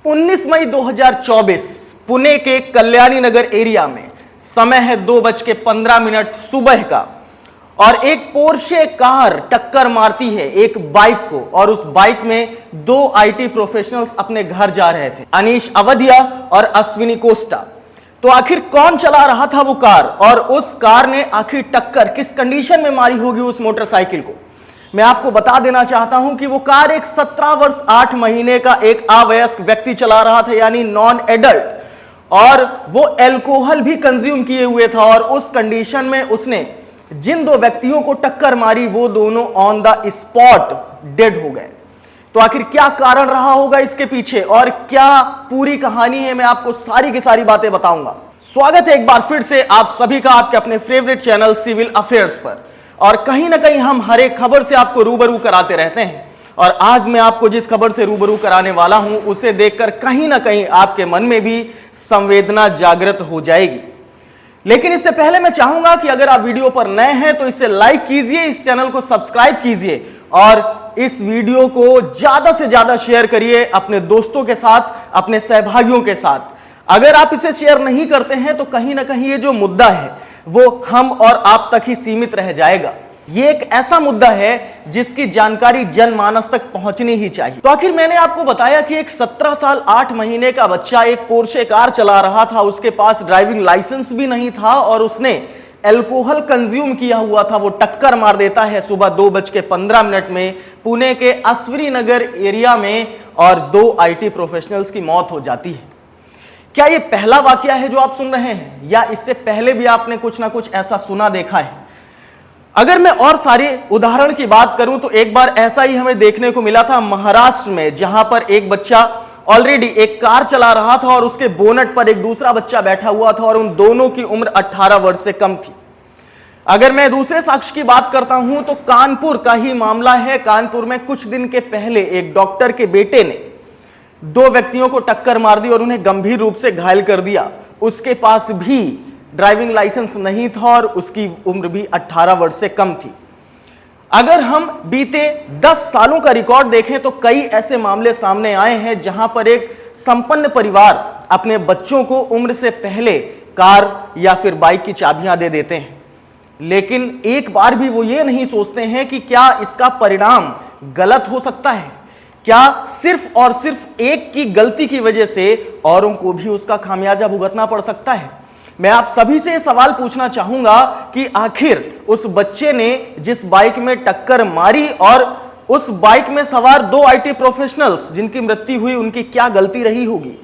19 मई 2024 पुणे के कल्याणी नगर एरिया में समय है 2:15 सुबह का और एक पोर्शे कार टक्कर मारती है एक बाइक को और उस बाइक में दो आईटी प्रोफेशनल्स अपने घर जा रहे थे, अनीश अवधिया और अश्विनी कोस्टा। तो आखिर कौन चला रहा था वो कार और उस कार ने आखिर टक्कर किस कंडीशन में मारी होगी उस मोटरसाइकिल को, मैं आपको बता देना चाहता हूं कि वो कार एक 17 वर्ष 8 महीने का एक अवयस्क व्यक्ति चला रहा था, यानी नॉन एडल्ट, और वो अल्कोहल भी कंज्यूम किए हुए था। और उस कंडीशन में उसने जिन दो व्यक्तियों को टक्कर मारी वो दोनों ऑन द स्पॉट डेड हो गए। तो आखिर क्या कारण रहा होगा इसके पीछे और क्या पूरी कहानी है, मैं आपको सारी की सारी बातें बताऊंगा। स्वागत है एक बार फिर से आप सभी का आपके अपने फेवरेट चैनल सिविल अफेयर्स पर। और कहीं ना कहीं हम हर एक खबर से आपको रूबरू कराते रहते हैं और आज मैं आपको जिस खबर से रूबरू कराने वाला हूं उसे देखकर कहीं ना कहीं आपके मन में भी संवेदना जागृत हो जाएगी। लेकिन इससे पहले मैं चाहूंगा कि अगर आप वीडियो पर नए हैं तो इसे लाइक कीजिए, इस चैनल को सब्सक्राइब कीजिए और इस वीडियो को ज्यादा से ज्यादा शेयर करिए अपने दोस्तों के साथ, अपने सहभागियों के साथ। अगर आप इसे शेयर नहीं करते हैं तो कहीं ना कहीं ये जो मुद्दा है वो हम और आप तक ही सीमित रह जाएगा। ये एक ऐसा मुद्दा है जिसकी जानकारी जनमानस तक पहुंचनी ही चाहिए। तो आखिर मैंने आपको बताया कि एक 17 साल 8 महीने का बच्चा एक पोर्शे कार चला रहा था, उसके पास ड्राइविंग लाइसेंस भी नहीं था और उसने अल्कोहल कंज्यूम किया हुआ था। वो टक्कर मार देता है सुबह 2:15 में पुणे के अश्विनी नगर एरिया में और दो आईटी प्रोफेशनल्स की मौत हो जाती है। क्या ये पहला वाकया है जो आप सुन रहे हैं या इससे पहले भी आपने कुछ ना कुछ ऐसा सुना देखा है? अगर मैं और सारे उदाहरण की बात करूं तो एक बार ऐसा ही हमें देखने को मिला था महाराष्ट्र में, जहां पर एक बच्चा ऑलरेडी एक कार चला रहा था और उसके बोनट पर एक दूसरा बच्चा बैठा हुआ था और उन दोनों की उम्र 18 वर्ष से कम थी। अगर मैं दूसरे साक्ष्य की बात करता हूं तो कानपुर का ही मामला है। कानपुर में कुछ दिन के पहले एक डॉक्टर के बेटे ने दो व्यक्तियों को टक्कर मार दी और उन्हें गंभीर रूप से घायल कर दिया। उसके पास भी ड्राइविंग लाइसेंस नहीं था और उसकी उम्र भी 18 वर्ष से कम थी। अगर हम बीते 10 सालों का रिकॉर्ड देखें तो कई ऐसे मामले सामने आए हैं जहां पर एक संपन्न परिवार अपने बच्चों को उम्र से पहले कार या फिर बाइक की चाबियां दे देते हैं, लेकिन एक बार भी वो ये नहीं सोचते हैं कि क्या इसका परिणाम गलत हो सकता है, क्या सिर्फ और सिर्फ एक की गलती की वजह से औरों को भी उसका खामियाजा भुगतना पड़ सकता है। मैं आप सभी से सवाल पूछना चाहूंगा कि आखिर उस बच्चे ने जिस बाइक में टक्कर मारी और उस बाइक में सवार दो आईटी प्रोफेशनल्स जिनकी मृत्यु हुई उनकी क्या गलती रही होगी?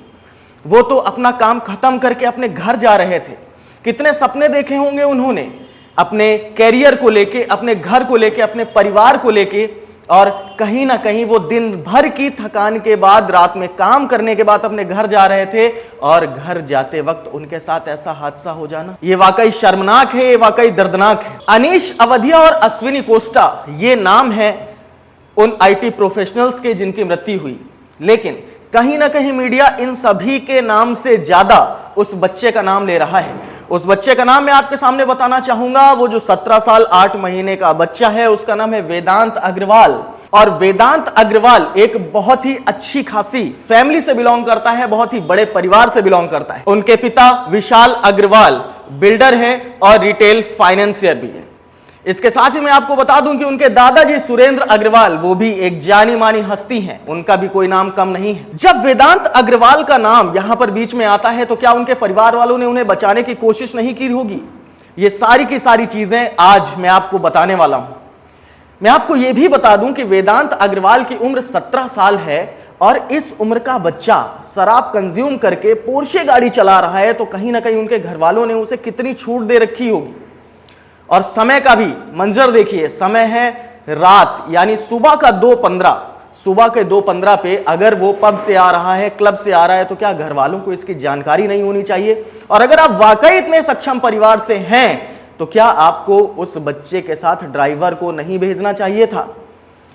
वो तो अपना काम खत्म करके अपने घर जा रहे थे। कितने सपने देखे होंगे उन्होंने अपने कैरियर को लेके, अपने घर को लेके, अपने परिवार को लेके, और कहीं ना कहीं वो दिन भर की थकान के बाद, रात में काम करने के बाद अपने घर जा रहे थे और घर जाते वक्त उनके साथ ऐसा हादसा हो जाना, ये वाकई शर्मनाक है, ये वाकई दर्दनाक है। अनीश अवधिया और अश्विनी कोस्टा ये नाम है उन आईटी प्रोफेशनल्स के जिनकी मृत्यु हुई, लेकिन कहीं ना कहीं मीडिया इन सभी के नाम से ज्यादा उस बच्चे का नाम ले रहा है। उस बच्चे का नाम मैं आपके सामने बताना चाहूंगा। वो जो 17 साल 8 महीने का बच्चा है उसका नाम है वेदांत अग्रवाल। और वेदांत अग्रवाल एक बहुत ही अच्छी खासी फैमिली से बिलोंग करता है, बहुत ही बड़े परिवार से बिलोंग करता है। उनके पिता विशाल अग्रवाल बिल्डर हैं और रिटेल फाइनेंसियर भी हैं। इसके साथ ही मैं आपको बता दूं कि उनके दादाजी सुरेंद्र अग्रवाल वो भी एक जानी मानी हस्ती हैं, उनका भी कोई नाम कम नहीं है। जब वेदांत अग्रवाल का नाम यहां पर बीच में आता है तो क्या उनके परिवार वालों ने उन्हें बचाने की कोशिश नहीं की होगी? ये सारी की सारी चीजें आज मैं आपको बताने वाला हूं। मैं आपको यह भी बता दूं कि वेदांत अग्रवाल की उम्र 17 साल है और इस उम्र का बच्चा शराब कंज्यूम करके पोर्शे गाड़ी चला रहा है, तो कहीं ना कहीं उनके घर वालों ने उसे कितनी छूट दे रखी होगी। और समय का भी मंजर देखिए, समय है रात यानी सुबह का 2:15, सुबह के 2:15 पे अगर वो पब से आ रहा है, क्लब से आ रहा है, तो क्या घर वालों को इसकी जानकारी नहीं होनी चाहिए? और अगर आप वाकई इतने सक्षम परिवार से हैं तो क्या आपको उस बच्चे के साथ ड्राइवर को नहीं भेजना चाहिए था?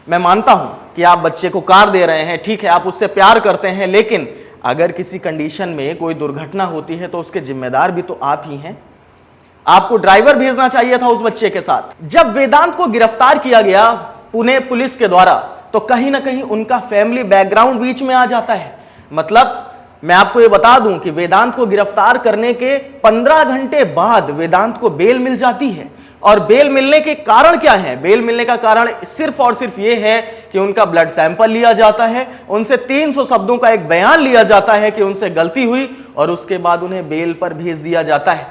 मैं मानता हूं कि आप बच्चे को कार दे रहे हैं, ठीक है, आप उससे प्यार करते हैं, लेकिन अगर किसी कंडीशन में कोई दुर्घटना होती है तो उसके जिम्मेदार भी तो आप ही हैं। आपको ड्राइवर भेजना चाहिए था उस बच्चे के साथ। जब वेदांत को गिरफ्तार किया गया पुणे पुलिस के द्वारा तो कहीं ना कहीं उनका फैमिली बैकग्राउंड बीच में आ जाता है। मतलब मैं आपको ये बता दूं कि वेदांत को गिरफ्तार करने के 15 घंटे बाद वेदांत को बेल मिल जाती है। और बेल मिलने के कारण क्या है? बेल मिलने का कारण सिर्फ और सिर्फ ये है कि उनका ब्लड सैंपल लिया जाता है, उनसे 300 शब्दों का एक बयान लिया जाता है कि उनसे गलती हुई, और उसके बाद उन्हें बेल पर भेज दिया जाता है।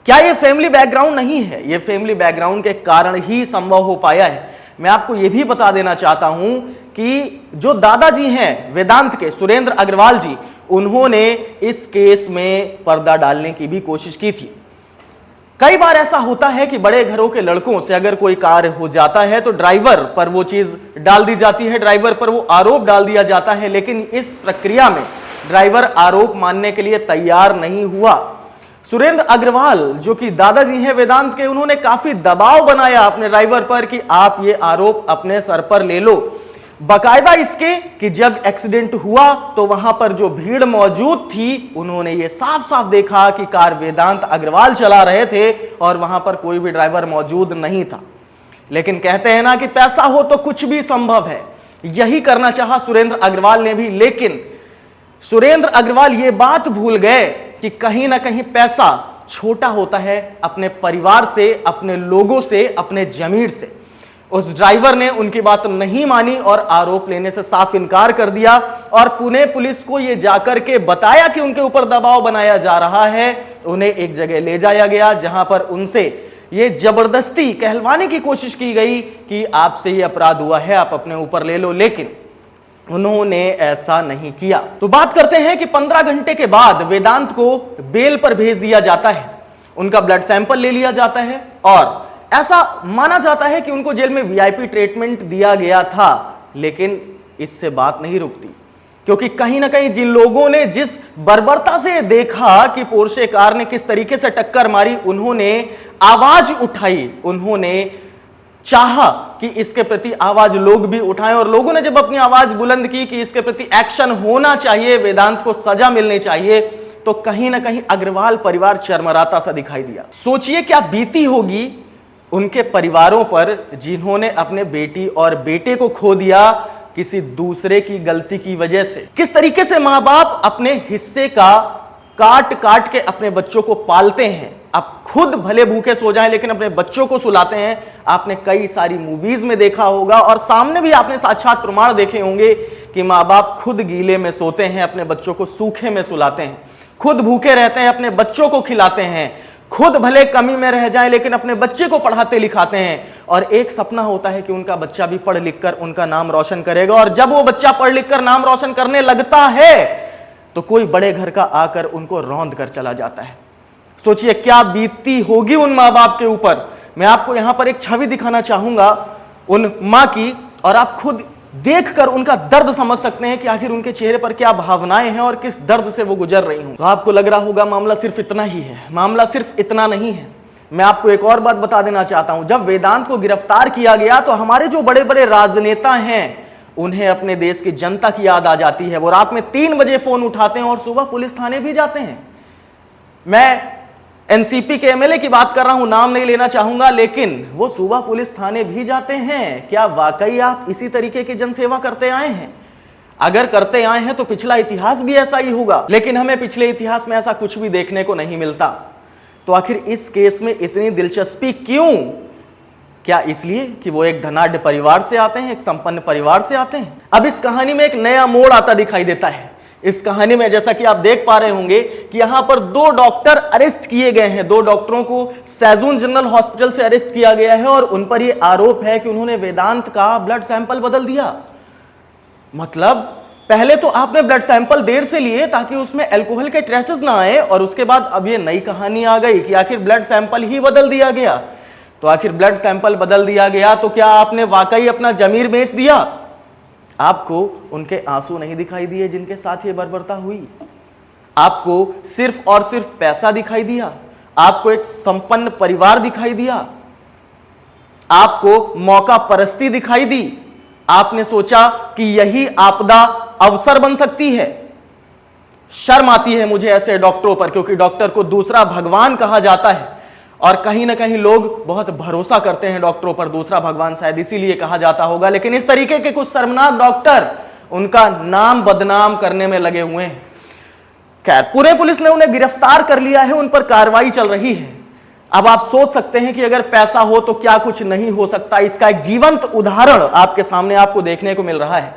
क्या ये फैमिली बैकग्राउंड नहीं है? ये फैमिली बैकग्राउंड के कारण ही संभव हो पाया है। मैं आपको यह भी बता देना चाहता हूं कि जो दादाजी हैं वेदांत के, सुरेंद्र अग्रवाल जी, उन्होंने इस केस में पर्दा डालने की भी कोशिश की थी। कई बार ऐसा होता है कि बड़े घरों के लड़कों से अगर कोई कार्य हो जाता है तो ड्राइवर पर वो चीज डाल दी जाती है, ड्राइवर पर वो आरोप डाल दिया जाता है, लेकिन इस प्रक्रिया में ड्राइवर आरोप मानने के लिए तैयार नहीं हुआ। सुरेंद्र अग्रवाल जो कि दादाजी हैं वेदांत के, उन्होंने काफी दबाव बनाया अपने ड्राइवर पर कि आप ये आरोप अपने सर पर ले लो। बाकायदा इसके कि जब एक्सीडेंट हुआ तो वहां पर जो भीड़ मौजूद थी, उन्होंने ये साफ साफ देखा कि कार वेदांत अग्रवाल चला रहे थे और वहां पर कोई भी ड्राइवर मौजूद नहीं था। लेकिन कहते हैं ना कि पैसा हो तो कुछ भी संभव है, यही करना चाहा सुरेंद्र अग्रवाल ने भी। लेकिन सुरेंद्र अग्रवाल ये बात भूल गए कि कहीं ना कहीं पैसा छोटा होता है अपने परिवार से, अपने लोगों से, अपने जमीर से। उस ड्राइवर ने उनकी बात नहीं मानी और आरोप लेने से साफ इनकार कर दिया, और पुणे पुलिस को यह जाकर के बताया कि उनके ऊपर दबाव बनाया जा रहा है। उन्हें एक जगह ले जाया गया जहां पर उनसे ये जबरदस्ती कहलवाने की कोशिश की गई कि आपसे ये अपराध हुआ है, आप अपने ऊपर ले लो, लेकिन उन्होंने ऐसा नहीं किया। तो बात करते हैं कि 15 घंटे के बाद वेदांत को बेल पर भेज दिया जाता है, उनका ब्लड सैंपल ले लिया जाता है, और ऐसा माना जाता है कि उनको जेल में वीआईपी ट्रीटमेंट दिया गया था। लेकिन इससे बात नहीं रुकती, क्योंकि कहीं ना कहीं जिन लोगों ने जिस बर्बरता से देखा कि पोर्शे कार ने किस तरीके से टक्कर मारी, उन्होंने आवाज उठाई, उन्होंने चाहा कि इसके प्रति आवाज लोग भी उठाएं, और लोगों ने जब अपनी आवाज बुलंद की कि इसके प्रति एक्शन होना चाहिए, वेदांत को सजा मिलनी चाहिए, तो कहीं ना कहीं अग्रवाल परिवार चरमराता सा दिखाई दिया। सोचिए क्या बीती होगी उनके परिवारों पर जिन्होंने अपने बेटी और बेटे को खो दिया किसी दूसरे की गलती की वजह से। किस तरीके से मां बाप अपने हिस्से का काट काट के अपने बच्चों को पालते हैं। आप खुद भले भूखे सो जाएं लेकिन अपने बच्चों को सुलाते हैं। आपने कई सारी मूवीज में देखा होगा और सामने भी आपने साक्षात प्रमाण देखे होंगे कि मां बाप खुद गीले में सोते हैं, अपने बच्चों को सूखे में सुलाते हैं, खुद भूखे रहते हैं, अपने बच्चों को खिलाते हैं, खुद भले कमी में रह जाएं लेकिन अपने बच्चे को पढ़ाते लिखाते हैं, और एक सपना होता है कि उनका बच्चा भी पढ़ लिख कर उनका नाम रोशन करेगा। और जब वो बच्चा पढ़ लिख कर नाम रोशन करने लगता है तो कोई बड़े घर का आकर उनको रौंद कर चला जाता है। सोचिए क्या बीतती होगी उन मां बाप के ऊपर। मैं आपको यहां पर एक छवि दिखाना चाहूंगा उन मां की, और आप खुद देखकर उनका दर्द समझ सकते हैं कि आखिर उनके चेहरे पर क्या भावनाएं हैं और किस दर्द से वो गुजर रही हूं। तो आपको लग रहा होगा मामला सिर्फ इतना ही है। मामला सिर्फ इतना नहीं है। मैं आपको एक और बात बता देना चाहता हूं। जब वेदांत को गिरफ्तार किया गया तो हमारे जो बड़े बड़े राजनेता हैं उन्हें अपने देश की जनता की याद आ जाती है। वो रात में 3 बजे फोन उठाते हैं और सुबह पुलिस थाने भी जाते हैं। मैं एनसीपी के एमएलए की बात कर रहा हूं, नाम नहीं लेना चाहूंगा, लेकिन वो सुबह पुलिस थाने भी जाते हैं। क्या वाकई आप इसी तरीके की जनसेवा करते आए हैं? अगर करते आए हैं तो पिछला इतिहास भी ऐसा ही होगा, लेकिन हमें पिछले इतिहास में ऐसा कुछ भी देखने को नहीं मिलता। तो आखिर इस केस में इतनी दिलचस्पी क्यों? क्या इसलिए कि वो एक धनाढ्य परिवार से आते हैं, एक संपन्न परिवार से आते हैं? अब इस कहानी में एक नया मोड़ आता दिखाई देता है। इस कहानी में जैसा कि आप देख पा रहे होंगे कि यहां पर 2 डॉक्टर अरेस्ट किए गए हैं। 2 डॉक्टरों को सैजून जनरल हॉस्पिटल से अरेस्ट किया गया है और उन पर यह आरोप है कि उन्होंने वेदांत का ब्लड सैंपल बदल दिया। मतलब पहले तो आपने ब्लड सैंपल देर से लिए ताकि उसमें अल्कोहल के ट्रेसेस ना आए, और उसके बाद अब ये नई कहानी आ गई कि आखिर ब्लड सैंपल ही बदल दिया गया। तो आखिर ब्लड सैंपल बदल दिया गया तो क्या आपने वाकई अपना जमीर बेच दिया? आपको उनके आंसू नहीं दिखाई दिए जिनके साथ ये बर्बरता हुई। आपको सिर्फ और सिर्फ पैसा दिखाई दिया। आपको एक संपन्न परिवार दिखाई दिया। आपको मौका परस्ती दिखाई दी। आपने सोचा कि यही आपदा अवसर बन सकती है। शर्म आती है मुझे ऐसे डॉक्टरों पर, क्योंकि डॉक्टर को दूसरा भगवान कहा जाता है और कहीं ना कहीं लोग बहुत भरोसा करते हैं डॉक्टरों पर। दूसरा भगवान शायद इसीलिए कहा जाता होगा। लेकिन इस तरीके के कुछ शर्मनाक डॉक्टर उनका नाम बदनाम करने में लगे हुए हैं। खैर, पुणे पुलिस ने उन्हें गिरफ्तार कर लिया है, उन पर कार्रवाई चल रही है। अब आप सोच सकते हैं कि अगर पैसा हो तो क्या कुछ नहीं हो सकता। इसका एक जीवंत उदाहरण आपके सामने आपको देखने को मिल रहा है।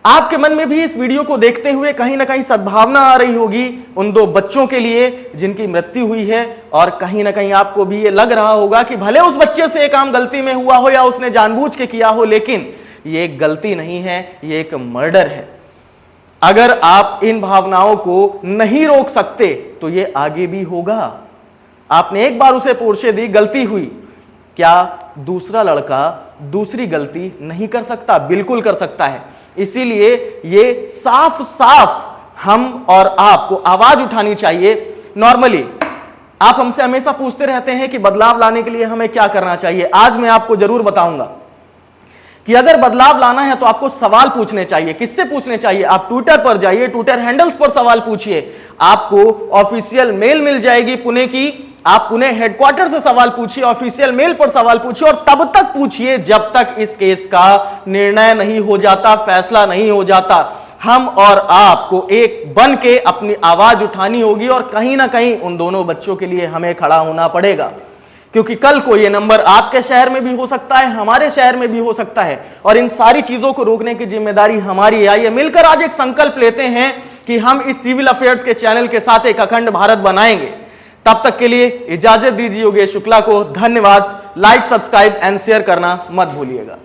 आपके मन में भी इस वीडियो को देखते हुए कहीं ना कहीं सद्भावना आ रही होगी उन दो बच्चों के लिए जिनकी मृत्यु हुई है, और कहीं ना कहीं आपको भी ये लग रहा होगा कि भले उस बच्चे से एक काम गलती में हुआ हो या उसने जानबूझ के किया हो, लेकिन ये एक गलती नहीं है, ये एक मर्डर है। अगर आप इन भावनाओं को नहीं रोक सकते तो ये आगे भी होगा। आपने एक बार उसे पोर्शे दी, गलती हुई, क्या दूसरा लड़का दूसरी गलती नहीं कर सकता? बिल्कुल कर सकता है। इसीलिए ये साफ साफ हम और आपको आवाज उठानी चाहिए। नॉर्मली आप हमसे हमेशा पूछते रहते हैं कि बदलाव लाने के लिए हमें क्या करना चाहिए। आज मैं आपको जरूर बताऊंगा कि अगर बदलाव लाना है तो आपको सवाल पूछने चाहिए। किससे पूछने चाहिए? आप ट्विटर पर जाइए, ट्विटर हैंडल्स पर सवाल पूछिए, आपको ऑफिशियल मेल मिल जाएगी पुणे की। आप पुणे हेडक्वार्टर से सवाल पूछिए, ऑफिशियल मेल पर सवाल पूछिए, और तब तक पूछिए जब तक इस केस का निर्णय नहीं हो जाता, फैसला नहीं हो जाता। हम और आपको एक बन के अपनी आवाज उठानी होगी, और कहीं ना कहीं उन दोनों बच्चों के लिए हमें खड़ा होना पड़ेगा, क्योंकि कल को ये नंबर आपके शहर में भी हो सकता है, हमारे शहर में भी हो सकता है, और इन सारी चीजों को रोकने की जिम्मेदारी हमारी है। आइए मिलकर आज एक संकल्प लेते हैं कि हम इस सिविल अफेयर्स के चैनल के साथ एक अखंड भारत बनाएंगे। तब तक के लिए इजाजत दीजिए योगेश शुक्ला को। धन्यवाद। लाइक, सब्सक्राइब एंड शेयर करना मत भूलिएगा।